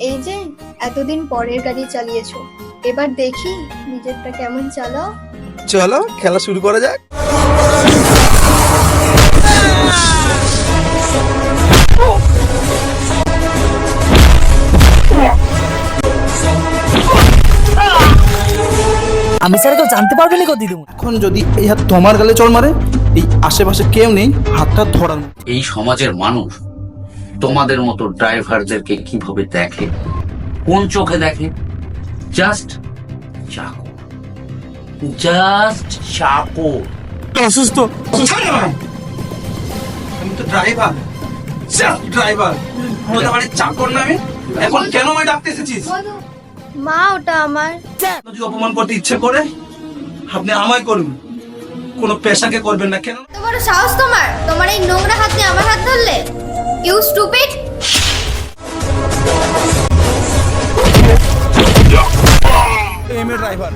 এই যে এতদিন পরের গাড়ি চালিয়েছো, এবার দেখি নিজেরটা কেমন চালাও। চলো খেলা শুরু করা যাক। আমি স্যার কেউ জানতে পারবে না গো দিদিমণি। এখন যদি এই হাত তোমার গালে চড় মারে, এই আশেপাশে কেউ নেই হাতটা ধরার মতো। এই সমাজের মানুষ তোমাদের মতো ড্রাইভারদেরকে কিভাবে দেখে, কোন চোখে দেখে? জাস্ট চাকর, জাস্ট চাকর। অসুস্থ আমি তো ড্রাইভার, ড্রাইভার তোদের বাড়ির চাকর না আমি। এখন কেন আমায় ডাকতে এসেছিস? মা, ওটা আমার। যদি অপমান করতে ইচ্ছে করে আপনি আমায় করুন, কোনো পেশাকে করবেন না। কেন এত বড় সাহস তোমার, তোমার এই নোংরা হাত নিয়ে আমার হাত ধরলে? You stupid. Am a driver.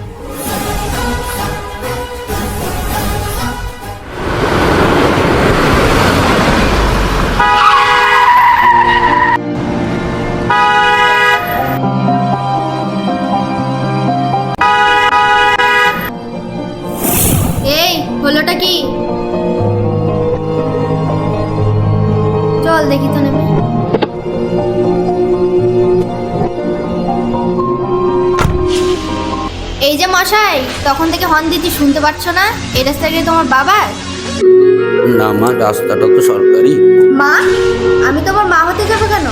এই হলোটা কি? চল দেখি তো নেবে। এই যে মশাই, তখন থেকে হর্ন দিচ্ছি শুনতে পাচ্ছ না? এই রাস্তাটা কি তোমার বাবার? না মা, রাস্তাটা তো সরকারি। মা? আমি তোমার মা হতে যাবো কেন?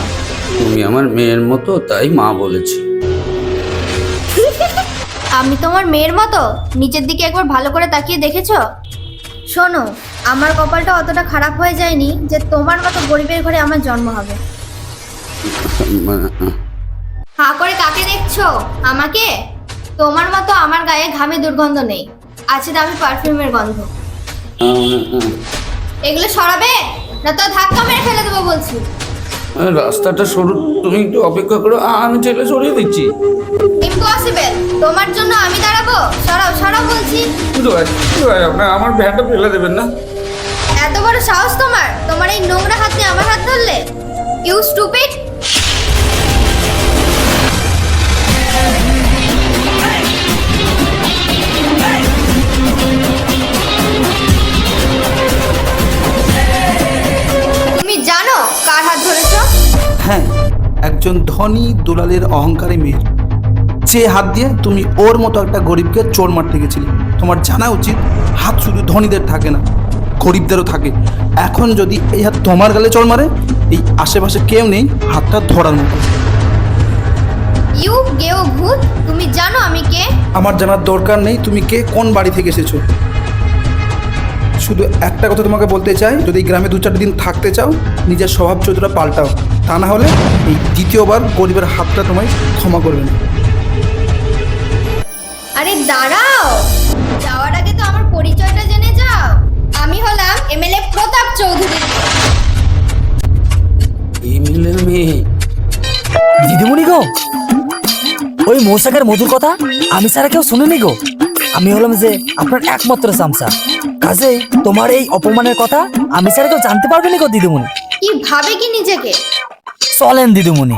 তুমি আমার মেয়ের মতো, তাই মা বলেছি। আমি তোমার মেয়ের মতো? নিচের দিকে একবার ভালো করে তাকিয়ে দেখেছো? শোনো, আমার কপালটা অতটা খারাপ হয়ে যায়নি যে তোমার মতো গরিবের ঘরে আমার জন্ম হবে। হাঁ করে কাকে দেখছো? আমাকে? তোমার মতো আমার গায়ে ঘামে দুর্গন্ধ নেই, আছে দামি পারফিউমের গন্ধ। এগুলো সরাবে না তো ধাক্কা মেরে ফেলে দেবো বলছি। রাস্তাটা সরু, তুমি একটু অপেক্ষা করো, আমি ঠেলে সরিয়ে দিচ্ছি। ইম্পসিবল, তোমার জন্য আমি দাঁড়াবো? সরাও সরাও বলছি। আমার ভ্যানটা ফেলে দেবেন না? এত বড় সাহস তোমার, তোমার এই নোংরা হাত নিয়ে আমার হাত ধরলে? You stupid. তুমি জানো কার হাত ধরেছো? হ্যাঁ, একজন ধনী দুলালের অহংকারী মেয়ের, যে হাত দিয়ে তুমি ওর মতো একটা গরিবকে চোর মারতে গেছিলে। তোমার জানা উচিত হাত শুধু ধনীদের থাকে না, গরিবদেরও থাকে। এখন যদি এই হাত তোমার গালে চড় মারে, এই আশেপাশে কেউ নেই হাতটা ধরার মতো। ইউ গেও ভূত, তুমি জানো আমি কে? আমার জানার দরকার নেই তুমি কে, কোন বাড়ি থেকে এসেছো। শুধু একটা কথা তোমাকে বলতে চাই, যদি এই গ্রামে 2-4 দিন থাকতে চাও, নিজের স্বভাব চরিত্রটা পাল্টাও, তা না হলে এই দ্বিতীয়বার গরিবের হাতটা তোমায় ক্ষমা করবে না। আরে দাঁড়াও, যাওয়ার আগে তো আমার পরিচয়টা জেনে যাও। আমি হলাম এমএলএ প্রতাপ চৌধুরী। এমএলএর মেয়ে? দিদিমণি গো, ওই মৌসাকের মধুর কথা আমি ছাড়া কেউ শুনেনি গো। আমি হলাম যে আপনার একমাত্র চামচা, কাজেই তোমার এই অপমানের কথা আমি ছাড়া কেউ জানতে পারবে না গো দিদিমণি। কি ভাবে কি নিজেকে? চলেন দিদিমণি।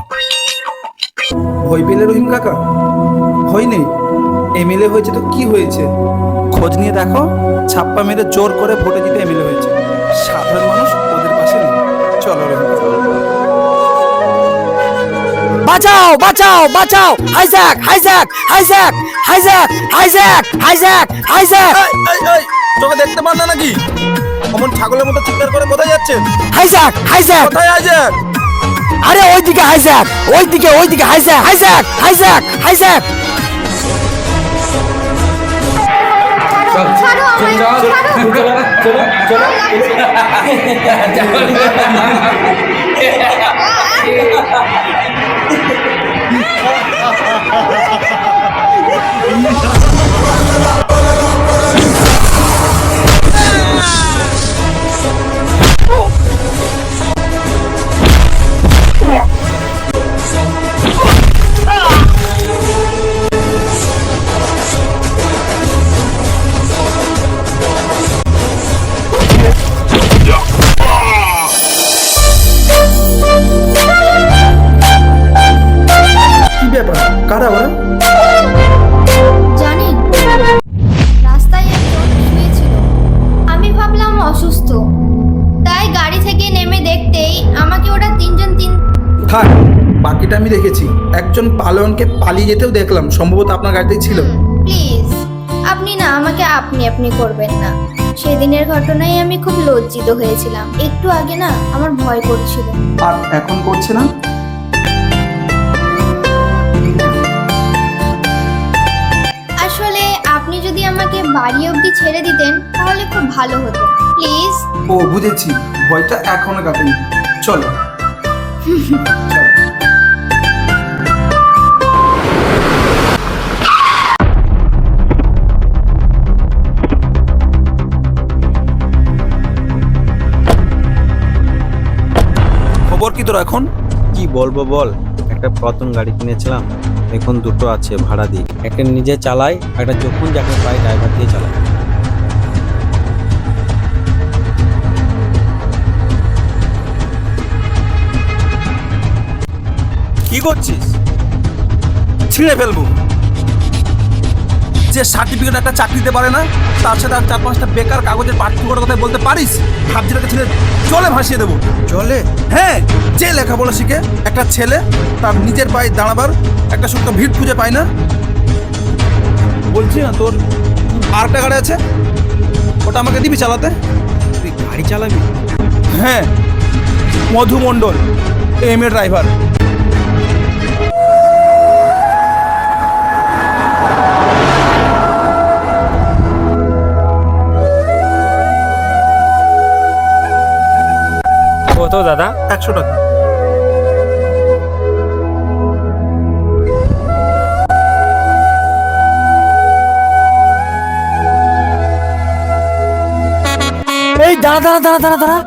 ভয় পেলে রহিম কাকা? ভয় নেই, এমএলএ হয়েছে তো কি হয়েছে, খোঁজ নিয়ে দেখো। ছাপ্পা মেরে জোর করে ভোটে জিতে এমএলএ হয়েছে, সাধারণ মানুষ ওদের পাশে নেই। চলো রহিম কাকা। বাঁচাও বাঁচাও বাঁচাও, hijack hijack hijack hijack hijack hijack hijack তোকে দেখতে পান না নাকি? অমন ছাগলের মতো চিৎকার করে কোথায় যাচ্ছে? Hijack hijack. কোথায় আছে? আরে ওইদিকে হাইজ্যাক, ওইদিকে হাইজ্যাক হাইজ্যাক হাইজ্যাক হাইজ্যাক। ছাড়ো আমায়, ছাড়ো। থাক, বাকিটা আমি দেখেছি। একজন পালোয়ানকে পালিয়ে যেতেও দেখলাম, সম্ভবত আপনার গাড়িতেই ছিল। প্লিজ, আপনি না আমাকে আপনি আপনি করবেন না। সেদিনের ঘটনায় আমি খুব লজ্জিত হয়েছিলাম। একটু আগে না আমার ভয় করছিল। আর এখন করছে না? আসলে আপনি যদি আমাকে বাড়ি অবধি ছেড়ে দিতেন তাহলে খুব ভালো হতো, প্লিজ। ও বুঝেছি, ভয়টা এখনো কাটেনি। চলো চলো। খবর কি তোর এখন? কি বলবো বল, একটা পুরাতন গাড়ি কিনেছিলাম, এখন দুটো আছে ভাড়া দিই। একটা নিজে চালাই, একটা যখন যাকে পাই ড্রাইভার দিয়ে চালাই। কি করছিস? ছিঁড়ে ফেলবো। যে সার্টিফিকেট একটা চাকরিতে পারে না, তার সাথে আর 4-5টা বেকার কাগজের পার্থক্যের কথা বলতে পারিস? ভাবছিটাকে ছেড়ে জলে ভাসিয়ে দেবো। জলে? হ্যাঁ, যে লেখাপড়া শিখে একটা ছেলে তার নিজের পায়ে দাঁড়াবার একটা শক্ত ভিড় খুঁজে পায় না। বলছি না তোর আর একটা গাড়ি আছে, ওটা আমাকে দিবি চালাতে? তুই গাড়ি চালাবি? হ্যাঁ, মধু মণ্ডল, এম এ ড্রাইভার। কত দাদা? 100 টাকা। এই দাঁড়া দাঁড়া দাঁড়া দাঁড়া দাঁড়া।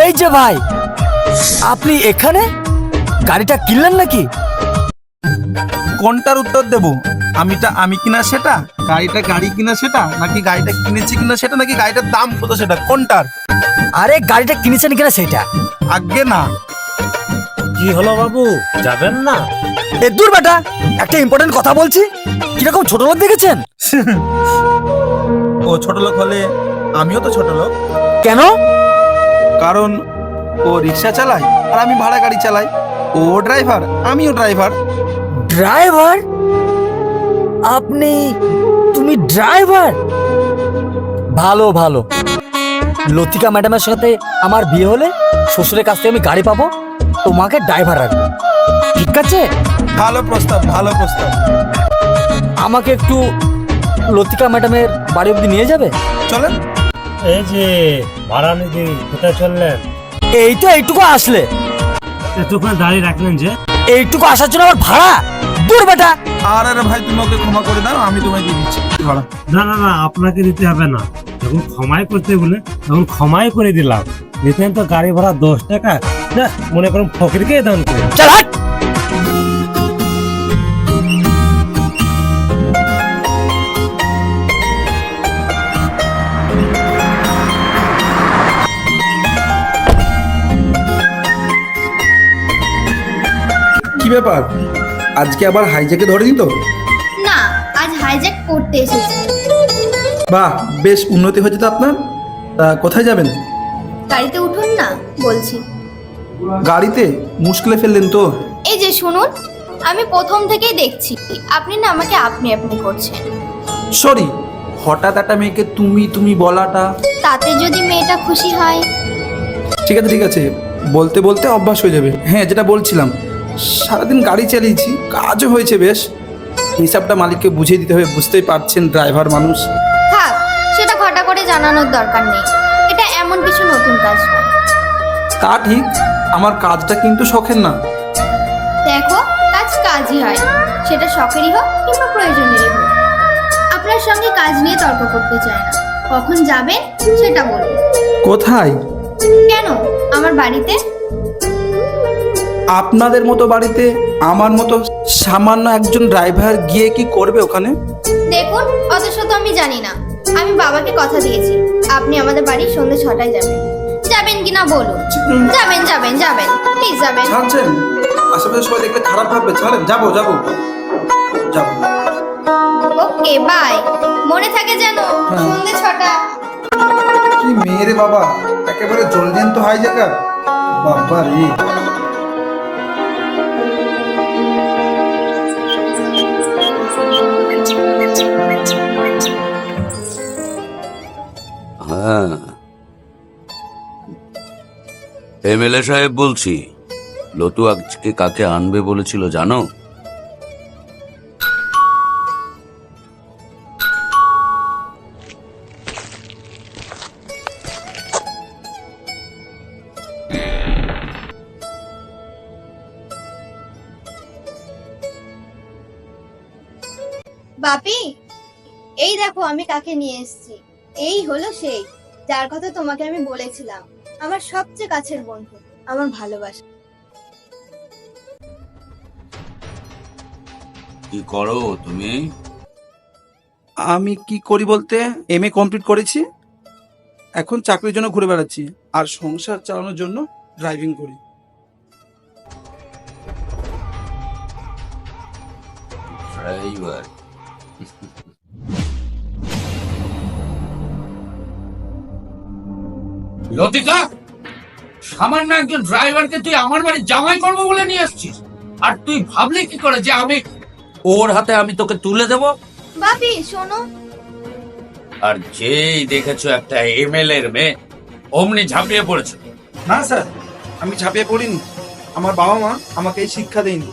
এই যে ভাই, আপনি এখানে গাড়িটা কিনলেন নাকি? কোনটার উত্তর দেব? আমি কিনা সেটা, গাড়িটা গাড়ি কিনা সেটা, নাকি গাড়িটা কিনেছি কিনা সেটা, নাকি গাড়িটার দাম কত সেটা? কোনটার? আরে গাড়িটা কিনেছেন কিনা সেটা। আগে না। কি হলো বাবু, যাবেন না? এ দূর বেটা, একটা ইম্পর্টেন্ট কথা বলছি। কিরকম ছোট লোক দেখেছেন? ও ছোট লোক হলে আমিও তো ছোট লোক। কেন? কারণ ও রিক্সা চালায় আর আমি ভাড়া গাড়ি চালাই। ও ড্রাইভার, আমিও ড্রাইভার। ড্রাইভার? তুমি ড্রাইভার? ভালো ভালো। লতিকা ম্যাডামের সাথে আমার বিয়ে হলে শ্বশুরের কাছ থেকে আমি গাড়ি পাবো, তোমাকে ড্রাইভার রাখবো। ঠিক আছে? ভালো প্রস্তাব, ভালো প্রস্তাব। আমাকে একটু লতিকা ম্যাডামের বাড়ি অব্দি নিয়ে যাবে? চলেন। এই যে ভাড়ানিধি, কোথায় চললেন? এই তো এইটুকু আসলে। এতক্ষণ দাঁড়িয়ে রাখলেন যে? এইটুকু আসার জন্য আমার ভাড়া? দূর বেটা। আরে ভাই, তুমি ওকে ক্ষমা করে দাও, আমি তোমায় দিয়ে দিচ্ছি ভাড়া। না না না, আপনাকে দিতে হবে না। যখন ক্ষমাই করতে বলে তখন ক্ষমাই করে দিলাম। দিতেন তো গাড়ি ভাড়া 10 টাকা, না মনে করুন ফকিরকে দান করে। চল হাট। কি ব্যাপার, আজকে আবার হাইজ্যাকে ধরেনি তো? না, আজ হাইজ্যাক করতে এসেছি। বাহ, বেশ উন্নতি হয়েছে তো আপনার। তা কোথায় যাবেন? গাড়িতে উঠুন না বলছি। গাড়িতে? মুশকিলে ফেললেন তো। এই যে শুনুন, আমি প্রথম থেকেই দেখছি আপনি না আমাকে আপনি আপনি করছেন। সরি, হঠাৎ একটা মেয়েকে তুমি তুমি বলাটা। তাতে যদি মেয়েটা খুশি হয়। ঠিক আছে ঠিক আছে, বলতে বলতে অভ্যাস হয়ে যাবে। হ্যাঁ, যেটা বলছিলাম, সারাদিন গাড়ি চালিয়েছি, কাজও হয়েছে বেশ। হিসাবটা মালিককে বুঝিয়ে দিতে হবে, বুঝতেই পারছেন ড্রাইভার মানুষ। থাক, সেটা ঘটা করে জানানোর দরকার নেই। এটা এমন কিছু নতুন কাজ নয়। তা ঠিক, আমার কাজটা কিন্তু শখের না। দেখো, কাজ কাজই হয়, সেটা শখেরই হোক কিংবা প্রয়োজনেরই হোক। আপনার সঙ্গে কাজ নিয়ে তর্ক করতে চায় না। কখন যাবেন সেটা বলুন। কোথায়? কেন, আমার বাড়িতে। আপনাদের মতো বাড়িতে আমার মতো সামান্য একজন ড্রাইভার গিয়ে কি করবে ওখানে? দেখুন, অত শত আমি জানি না। আমি বাবাকে কথা দিয়েছি আপনি আমাদের বাড়ি সন্ধ্যে 6টায় যাবেন। যাবেন কিনা বলুন। যাবেন যাবেন যাবেন, প্লিজ যাবেন। ছাড়ছেন? আশেপাশে সবাই দেখলে খারাপ ভাববে। ছাড়েন, যাবো যাবো যাবো। ওকে বাই, মনে থাকে যেন সন্ধ্যে 6টা। কি মেয়েরে বাবা, একেবারে জলজন্ত হাইজাকার বাবা রে। হ্যাঁ, এমএলএ সাহেব বলছি। লতু আজকে কাকে আনবে বলেছিল জানো? বাপি, এই দেখো আমি কাকে নিয়ে এসেছি। এই হলো সেই যার কথা তোমাকে আমি বলেছিলাম, আমার সবচেয়ে কাছের বন্ধু, আমার ভালোবাসা। কি করো তুমি? আমি কি করি বলতে, এমএ কমপ্লিট করেছি, এখন চাকরির জন্য ঘুরে বেড়াচ্ছি, আর সংসার চালানোর জন্য ড্রাইভিং করি। ড্রাইভার? লতিকা, সামান্য একজন ড্রাইভারকে তুই আমার বাড়ি জামাই করবো বলে নিয়ে আসছিস, আর তুই ভাবলি কি করে যে আমি ওর হাতে আমি তোকে তুলে দেব? বাপি শোনো, আর যেই দেখেছো একটা এমএলএ এর মেয়ে, অমনি ঝাঁপিয়ে পড়েছে। না স্যার, আমি ঝাঁপিয়ে পড়িনি। আমার বাবা মা আমাকে এই শিক্ষা দেয়নি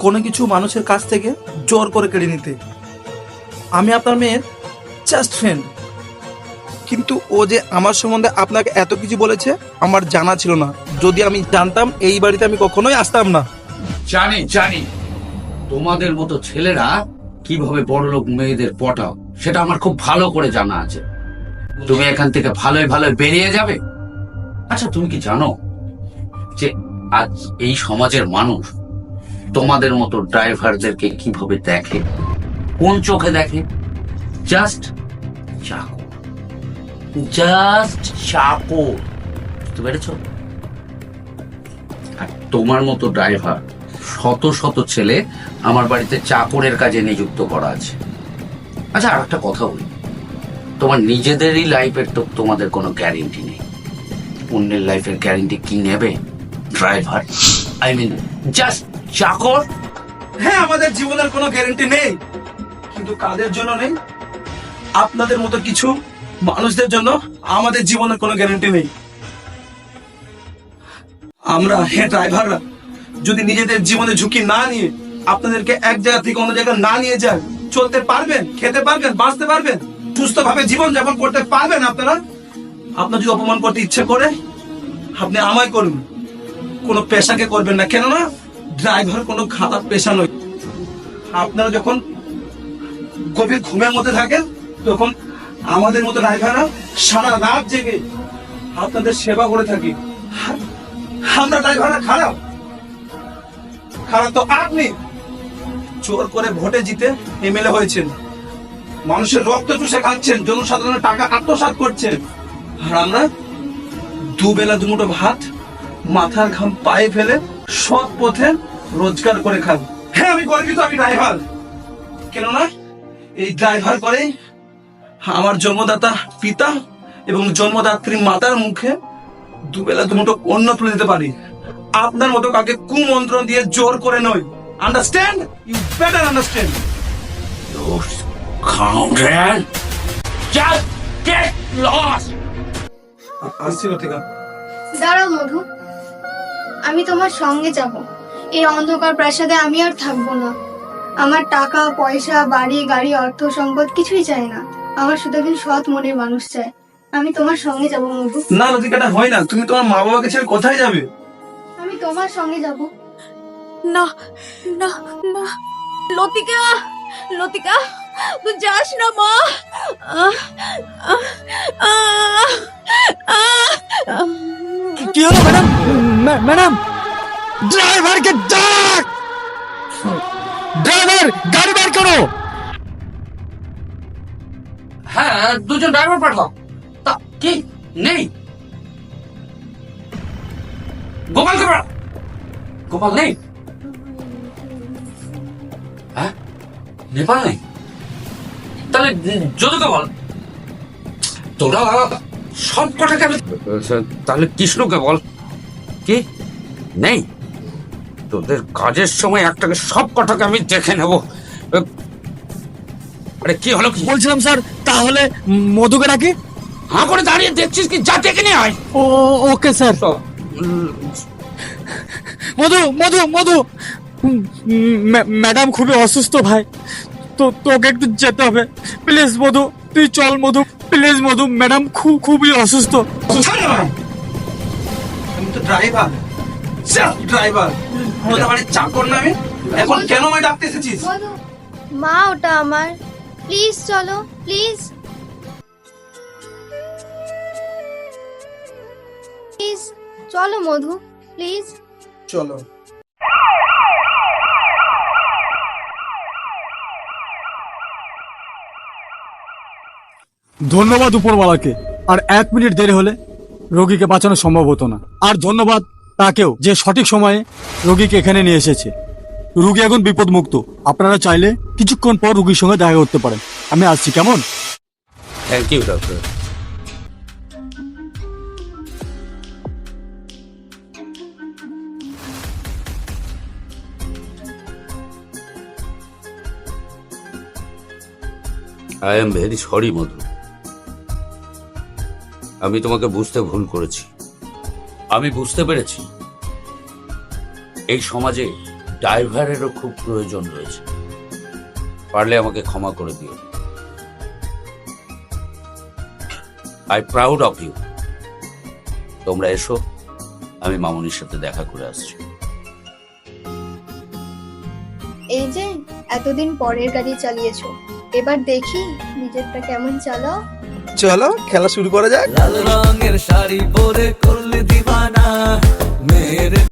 কোনো কিছু মানুষের কাছ থেকে জোর করে কেড়ে নিতে। আমি আপনার মেয়ের জাস্ট ফ্রেন্ড, কিন্তু ও যে আমার সম্বন্ধে আপনাকে এত কিছু বলেছে আমার জানা ছিল না। যদি আমি জানতাম এই বাড়িতে আমি কখনোই আসতাম না। জানি জানি, তোমাদের মতো ছেলেরা কিভাবে বড়লোক মেয়েদের পটাও সেটা আমার খুব ভালো করে জানা আছে। তুমি এখান থেকে ভালোই ভালোই বেরিয়ে যাবে। আচ্ছা, তুমি কি জানো যে আজ এই সমাজের মানুষ তোমাদের মতো ড্রাইভারদেরকে কিভাবে দেখে, কোন চোখে দেখে? জাস্ট চাকর, জাস্ট চাকর, বুঝতে পেরেছ? আর তোমার মতো ড্রাইভার শত শত ছেলে আমার বাড়িতে চাকরের কাজে নিযুক্ত করা আছে। আচ্ছা, আর একটা কথা বলি, তোমার নিজেদেরই লাইফের তো তোমাদের কোনো গ্যারেন্টি নেই, অন্যের লাইফের গ্যারেন্টি কি নেবে ড্রাইভার? আই মিন জাস্ট চাকর। হ্যাঁ, আমাদের জীবনের কোনো গ্যারান্টি নেই, কিন্তু কাদের জন্য নেই? আপনাদের মতো কিছু মানুষদের জন্য আমাদের জীবনের কোনো গ্যারান্টি নেই। আমরা ড্রাইভাররা যদি নিজেদের জীবনে ঝুঁকি না নিয়ে আপনাদেরকে এক জায়গা থেকে অন্য জায়গায় না নিয়ে যান, চলতে পারবেন, খেতে পারবেন, বাঁচতে পারবেন, সুস্থভাবে জীবন যাপন করতে পারবেন আপনারা? আপনার যদি অপমান করতে ইচ্ছে করে আপনি আমায় করুন, কোনো পেশাকে করবেন না, কেননা ড্রাইভার কোনো খারাপ পেশা নয়। আপনারা যখন গভীর ঘুমের মধ্যে থাকেন তখন আমাদের মতো ড্রাইভাররা সারা রাত জেগে আপনাদের সেবা করে থাকি। আমরা ড্রাইভাররা খারাপ? খারাপ তো আপনি। জোর করে ভোটে জিতে এমএলএ হয়েছেন, মানুষের রক্ত চুষে খাচ্ছেন, জনসাধারণের টাকা আত্মসাৎ করছেন, আর আমরা দুবেলা দুমুঠো ভাত মাথার ঘাম পায়ে ফেলে সৎ পথে রোজগার করে খান। হ্যাঁ, আমি গর্বিত, আমি ড্রাইভার, কেননা এই ড্রাইভার করে আমার জন্মদাতা পিতা এবং জন্মদাত্রী মাতার মুখে দুবেলা দুমুঠো অন্ন তুলে দিতে পারি। আপনার মতো কাকে কুমন্ত্রণ দিয়ে জোর করে নয়। Understand? You better understand. Scoundrel! Just get lost! আসছি লতিকা। দাঁড়াও মধু, আমি তোমার সঙ্গে যাব। এই অন্ধকার প্রাসাদে আমি আর থাকবো না। আমার টাকা পয়সা, বাড়ি গাড়ি, অর্থ সম্পদ কিছুই চাই না। আমার শুধু একজন সৎ মনের মানুষ চাই। আমি তোমার সঙ্গে যাব মধু। না লতিকাটা হয় না, তুমি তোমার মা বাবাকে ছেড়ে কোথায় যাবে? আমি তোমার সঙ্গে যাব। না না না, লতিকা, লতিকা, তুই যাস না মা। কি হলো ম্যাডাম? ম্যাডাম, ড্রাইভারকে ডাক! ড্রাইভার, গাড়ি বের করো! হ্যাঁ, দুজন ড্রাইভার পাঠাও। তা কি নেই? গোপাল কে পাঠাও। গোপাল নেই? হ্যাঁ, নেপাল নেই? তাহলে যদুকে বল। তোরা সব কটাকে আমি তাহলে কৃষ্ণকে বল। কি নেই তোদের কাজের সময় একটাকে সব কটাকে আমি দেখে নেব। আরে কি হলো কি? বলছিলাম স্যার তাহলে মধুকে ডাকি। হাঁ করে দাঁড়িয়ে দেখছিস কি? যা দেখে নিয়ে আয়। Okay sir. মধু মধু মধু, ম্যাডাম খুবই অসুস্থ ভাই, তো তোকে একটু যেতে হবে প্লিজ। মধু তুই চল। মধু প্লিজ। মধু ম্যাডাম খুবই অসুস্থ। আমি তো ড্রাইভার, ড্রাইভার তোদের বাড়ির চাকর না আমি। এখন কেন আমায় ডাকতে এসেছিস? মধু, মা ওটা আমার, প্লিজ চলো প্লিজ। প্লিজ চলো মধু, প্লিজ। চলো। ধন্যবাদ উপরওয়ালাকে, আর 1 মিনিট দেরি হলে রোগীকে বাঁচানো সম্ভব হতো না। আর ধন্যবাদ তাকেও যে সঠিক সময়ে রোগীকে এখানে নিয়ে এসেছে। রোগী এখন বিপদমুক্ত। আপনারা চাইলে কিছুক্ষণ পর রোগীর সঙ্গে দেখা করতে পারেন। আমি আসছি, কেমন? Thank you doctor. I am very sorry Madhu, আমি তোমাকে বুঝতে ভুল করেছি। আমি বুঝতে পেরেছি এই সমাজে ড্রাইভারেরও খুব প্রয়োজন রয়েছে। পারলে আমাকে ক্ষমা করে দিও। I proud of you. তোমরা এসো, আমি মামুনির সাথে দেখা করে আসছি। এই যে এতদিন পরের গাড়ি চালিয়েছো, এবার দেখি নিজেরটা কেমন চালাও। চলো খেলা শুরু করা যাক। লাল রঙের শাড়ি পরে করলে দিবানা মেরে